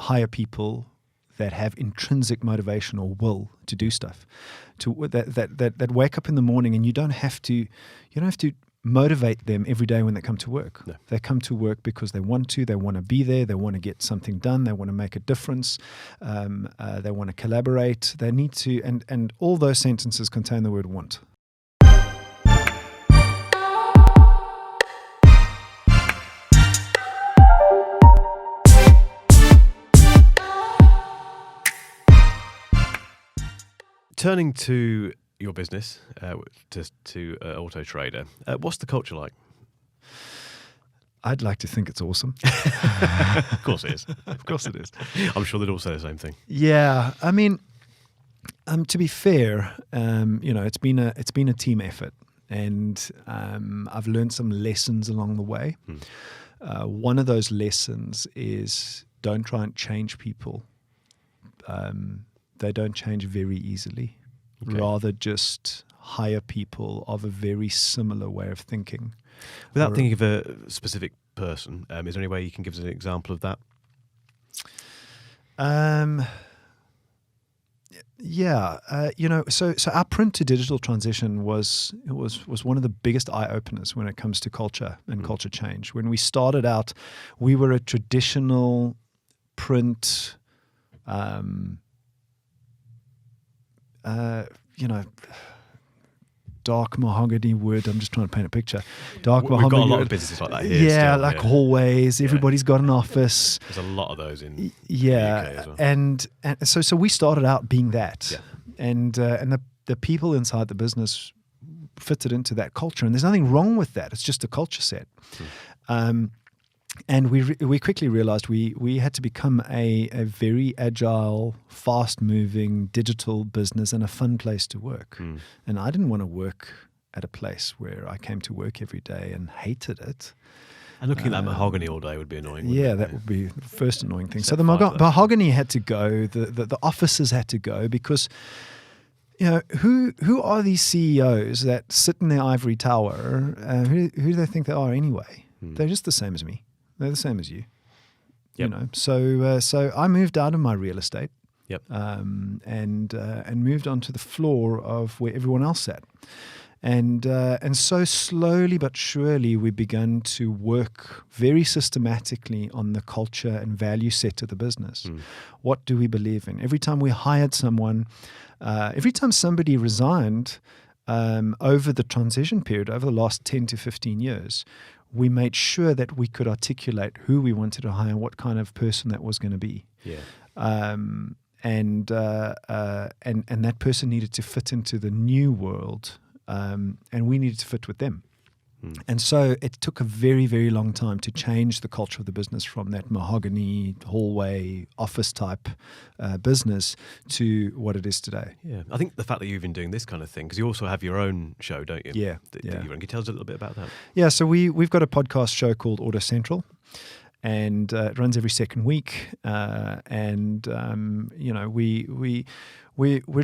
hire people that have intrinsic motivation or will to do stuff, that wake up in the morning, and you don't have to motivate them every day when they come to work. No. They come to work because they want to be there, they want to get something done, they want to make a difference, they want to collaborate, they need to, and all those sentences contain the word want. Turning to your business, to AutoTrader, what's the culture like? I'd like to think it's awesome. Of course it is. Of course it is. I'm sure they'd all say the same thing. Yeah, I mean, to be fair, it's been a team effort, and I've learned some lessons along the way. One of those lessons is don't try and change people. They don't change very easily. Okay. Rather just hire people of a very similar way of thinking. Without thinking of a specific person, is there any way you can give us an example of that? So our print to digital transition was one of the biggest eye openers when it comes to culture and culture change. When we started out, we were a traditional print, dark mahogany wood. I'm just trying to paint a picture. Dark We've mahogany got a lot wood. of businesses like that here. Hallways. Everybody's got an office. There's a lot of those in the UK as well. And so we started out being that, Yeah. and the people inside the business fitted into that culture, and there's nothing wrong with that. It's just a culture set. And we quickly realized we had to become a very agile, fast-moving digital business and a fun place to work. And I didn't want to work at a place where I came to work every day and hated it. And looking at that mahogany all day would be annoying. Yeah, that would be the first annoying thing. So the mahogany had to go, the offices had to go, because who are these CEOs that sit in their ivory tower? Who do they think they are anyway? They're just the same as me. They're the same as you. Yep. So I moved out of my real estate. Yep. And moved onto the floor of where everyone else sat. And so slowly but surely we began to work very systematically on the culture and value set of the business. What do we believe in? Every time we hired someone, every time somebody resigned over the transition period, over the last 10 to 15 years, we made sure that we could articulate who we wanted to hire, what kind of person that was going to be. Yeah. And that person needed to fit into the new world, and we needed to fit with them. And so it took a very, very long time to change the culture of the business from that mahogany hallway office type business to what it is today. Yeah, I think the fact that you've been doing this kind of thing, because you also have your own show, don't you? Yeah. That you run. Can you tell us a little bit about that? Yeah, so we've got a podcast show called Auto Central, and it runs every second week. We're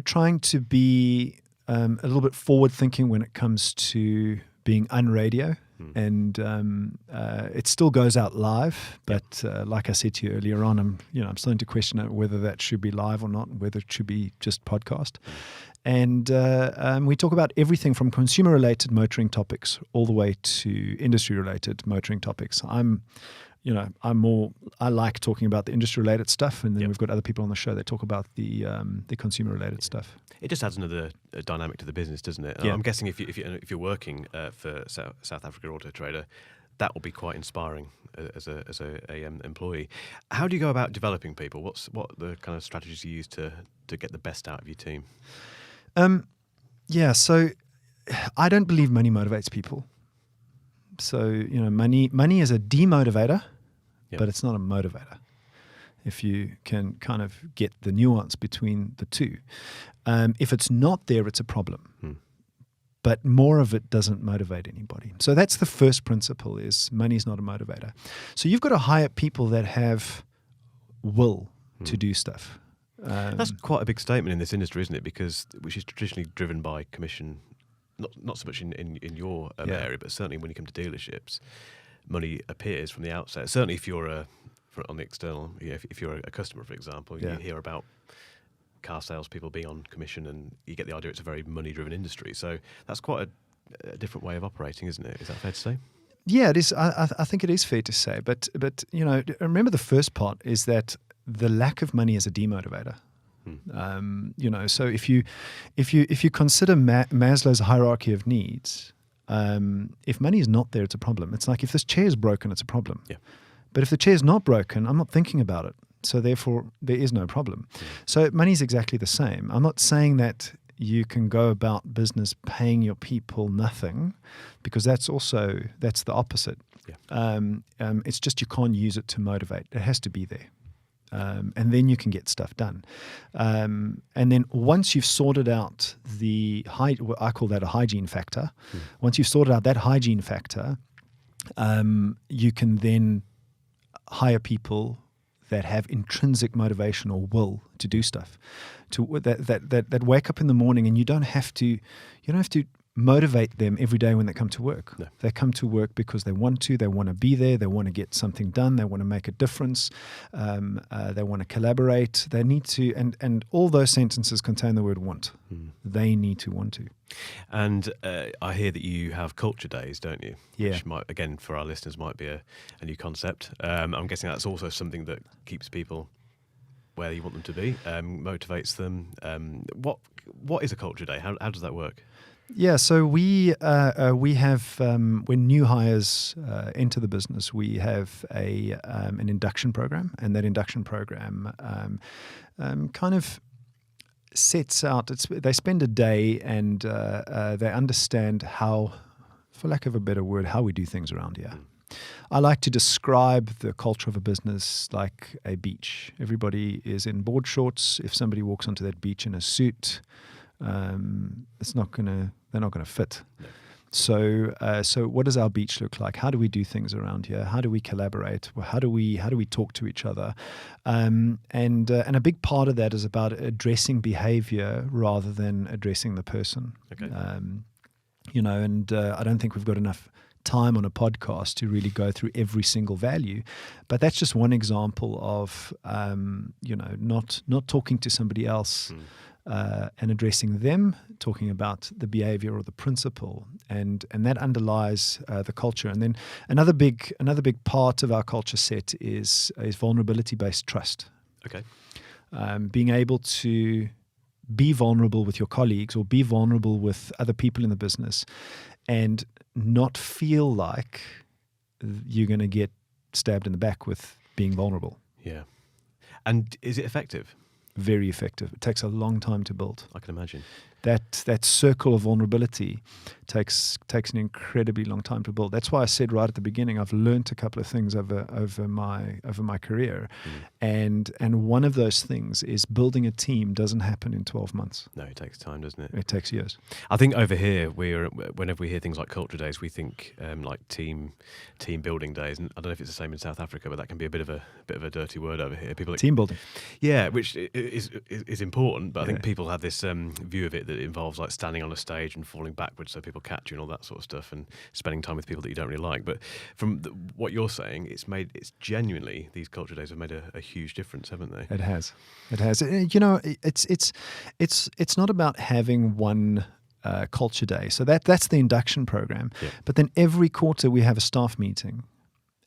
trying to be a little bit forward thinking when it comes to being unradio, and it still goes out live. But like I said to you earlier on, I'm starting to question whether that should be live or not, whether it should be just podcast. And we talk about everything from consumer-related motoring topics all the way to industry-related motoring topics. I like talking about the industry-related stuff, and then we've got other people on the show that talk about the consumer-related stuff. It just adds another dynamic to the business, doesn't it? Yeah. I'm guessing if you're working for South Africa AutoTrader, that will be quite inspiring as a employee. How do you go about developing people? What the kind of strategies you use to get the best out of your team? So I don't believe money motivates people. So money is a demotivator, but it's not a motivator. If you can kind of get the nuance between the two. If it's not there, it's a problem. But more of it doesn't motivate anybody. So that's the first principle: is money's not a motivator. So you've got to hire people that have will to do stuff. That's quite a big statement in this industry, isn't it? Because which is traditionally driven by commission, not so much in your area, but certainly when you come to dealerships, money appears from the outset. Certainly if you're on the external. If you're a customer, for example, you hear about car salespeople being on commission, and you get the idea it's a very money-driven industry. So that's quite a different way of operating, isn't it? Is that fair to say? Yeah, it is. I think it is fair to say. But remember the first part is that the lack of money is a demotivator. So if you consider Maslow's hierarchy of needs, if money is not there, it's a problem. It's like if this chair is broken, it's a problem. Yeah. But if the chair is not broken, I'm not thinking about it. So therefore, there is no problem. So money is exactly the same. I'm not saying that you can go about business paying your people nothing, because that's the opposite. Yeah. It's just you can't use it to motivate. It has to be there. And then you can get stuff done. And then once you've sorted out I call that a hygiene factor. Once you've sorted out that hygiene factor, you can then hire people that have intrinsic motivation or will to do stuff, that wake up in the morning, and you don't have to motivate them every day when they come to work. No. They come to work because they want to be there, they want to get something done, they want to make a difference, they want to collaborate, they need to, and all those sentences contain the word want. They need to want to. And I hear that you have culture days, don't you? Yeah. Which might, again, for our listeners, might be a new concept. I'm guessing that's also something that keeps people where you want them to be, motivates them. What is a culture day? How does that work? Yeah, so we have when new hires enter the business, we have an induction program, and that induction program kind of sets out. They spend a day and they understand how, for lack of a better word, how we do things around here. I like to describe the culture of a business like a beach. Everybody is in board shorts. If somebody walks onto that beach in a suit, they're not gonna fit. No. So what does our beach look like? How do we do things around here? How do we collaborate? How do we talk to each other? And a big part of that is about addressing behavior rather than addressing the person. Okay. I don't think we've got enough time on a podcast to really go through every single value, but that's just one example of not talking to somebody else. And addressing them, talking about the behavior or the principle, and that underlies the culture. And then another big part of our culture set is vulnerability-based trust. Okay. Being able to be vulnerable with your colleagues or be vulnerable with other people in the business, and not feel like you're going to get stabbed in the back with being vulnerable. Yeah. And is it effective? Very effective. It takes a long time to build. I can imagine. That circle of vulnerability takes an incredibly long time to build. That's why I said right at the beginning, I've learned a couple of things over my career, and one of those things is building a team doesn't happen in 12 months. No, it takes time, doesn't it? It takes years. I think over here, whenever we hear things like culture days, we think like team building days, and I don't know if it's the same in South Africa, but that can be a bit of a dirty word over here. People team building. Yeah, which is important, but I think people have this view of it that involves like standing on a stage and falling backwards so people catch you and all that sort of stuff, and spending time with people that you don't really like. But from what you're saying, it's genuinely, these culture days have made a huge difference, haven't they? It has. It's not about having one culture day. So that's the induction program. Yeah. But then every quarter we have a staff meeting.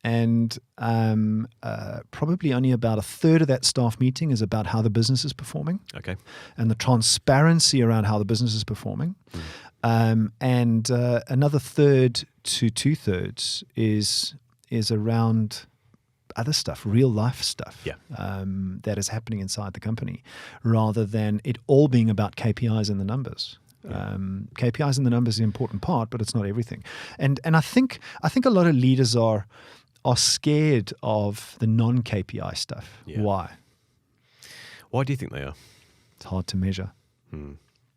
And probably only about a third of that staff meeting is about how the business is performing. Okay. And the transparency around how the business is performing. And another third to 2/3 is around other stuff, real life stuff. Yeah. That is happening inside the company, rather than it all being about KPIs and the numbers. Yeah. KPIs and the numbers is an important part, but it's not everything. And I think a lot of leaders are scared of the non-KPI stuff. Yeah. Why do you think they are? It's hard to measure.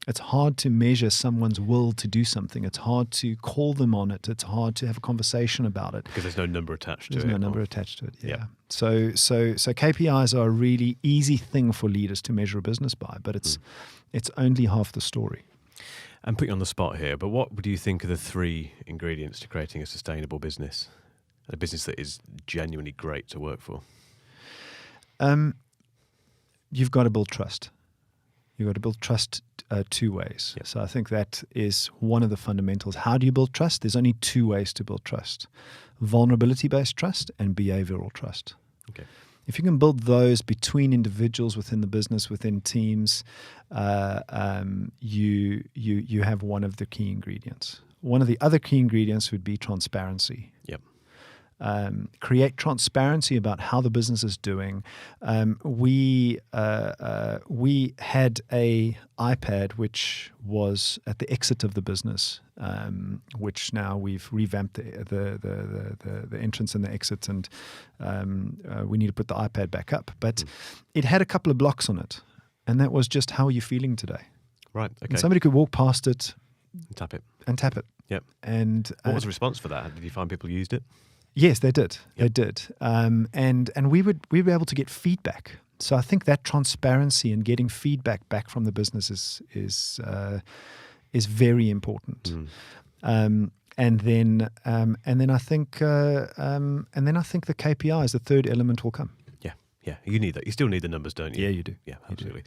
It's hard to measure someone's will to do something. It's hard to call them on it. It's hard to have a conversation about it. Because there's no number attached to it. There's no number attached to it, yeah. Yep. So KPIs are a really easy thing for leaders to measure a business by, but it's only half the story. I'm putting you on the spot here, but what do you think are the 3 ingredients to creating a sustainable business? A business that is genuinely great to work for? You've got to build trust. You've got to build trust two ways. Yep. So I think that is one of the fundamentals. How do you build trust? There's only two ways to build trust: vulnerability-based trust and behavioral trust. Okay. If you can build those between individuals, within the business, within teams, you have one of the key ingredients. One of the other key ingredients would be transparency. Yep. Create transparency about how the business is doing. We had a iPad which was at the exit of the business, which now we've revamped the entrance and the exit, and we need to put the iPad back up. But it had a couple of blocks on it, and that was just, how are you feeling today? Right. Okay. And somebody could walk past it Tap it. and tap it. Yep. And What was the response for that? Did you find people used it? Yes, they did. Yep. They did. And we were able to get feedback. So I think that transparency and getting feedback back from the business is very important. And then I think the KPIs, the third element, will come. Yeah, you need that. You still need the numbers, don't you? Yeah, you do. Yeah, You do. absolutely.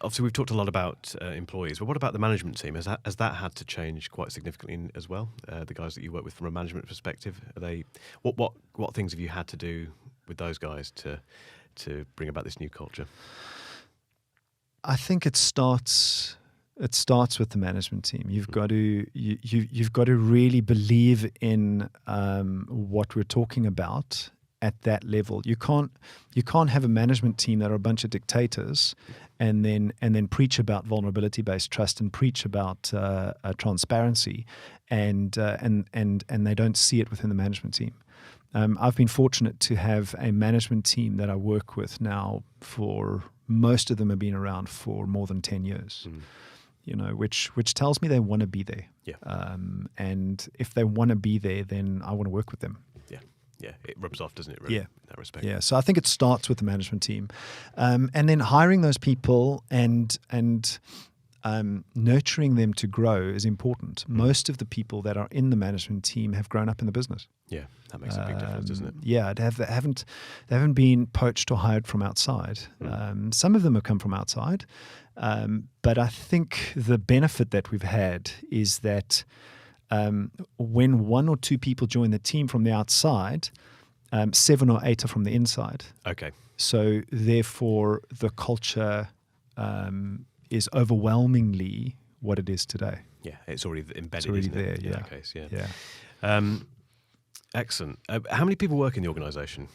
Obviously, we've talked a lot about employees, but what about the management team? Has that had to change quite significantly as well? The guys that you work with from a management perspective, are they what things have you had to do with those guys to bring about this new culture? I think it starts with the management team. You've got to really believe in what we're talking about at that level. You can't have a management team that are a bunch of dictators and then preach about vulnerability-based trust and preach about transparency and they don't see it within the management team. I've been fortunate to have a management team that I work with now, for most of them have been around for more than 10 years. Which tells me they want to be there. Yeah. And if they want to be there, then I want to work with them. Yeah, it rubs off, doesn't it, really, in that respect? Yeah, so I think it starts with the management team. And then hiring those people and nurturing them to grow is important. Most of the people that are in the management team have grown up in the business. Yeah, that makes a big difference, doesn't it? Yeah, they haven't been poached or hired from outside. Some of them have come from outside. But I think the benefit that we've had is that when one or two people join the team from the outside, 7 or 8 are from the inside. Okay. So therefore, the culture is overwhelmingly what it is today. Yeah, it's already embedded, It's already isn't there, it, in yeah. that case? Yeah. Yeah. Excellent. How many people work in the organisation?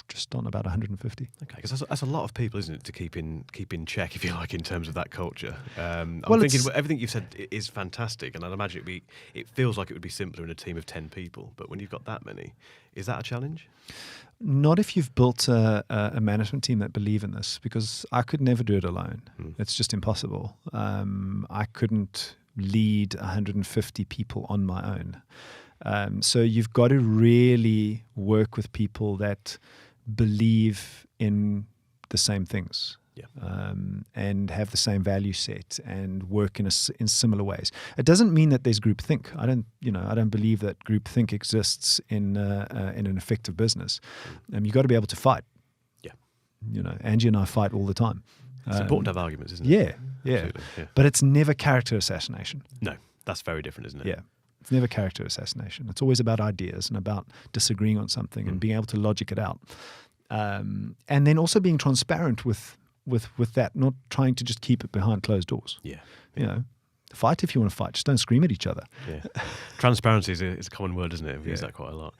Just on about 150. Okay, because that's a lot of people, isn't it, to keep in check, if you like, in terms of that culture. I'm Well, thinking it's- everything you've said is fantastic, and I'd imagine it feels like it would be simpler in a team of 10 people. But when you've got that many, is that a challenge? Not if you've built a management team that believe in this, because I could never do it alone. It's just impossible. I couldn't lead 150 people on my own. So you've got to really work with people that believe in the same things. Yeah. And have the same value set and work in similar ways. It doesn't mean that there's groupthink. I don't believe that groupthink exists in an effective business. You've got to be able to fight. Yeah. Angie and I fight all the time. It's important to have arguments, isn't it? Yeah. Absolutely, yeah. But it's never character assassination. No, that's very different, isn't it? Yeah. It's never character assassination. It's always about ideas and about disagreeing on something and being able to logic it out. And then also being transparent with that, not trying to just keep it behind closed doors. Yeah. Fight if you want to fight. Just don't scream at each other. Yeah. Transparency is a common word, isn't it? We've used that quite a lot.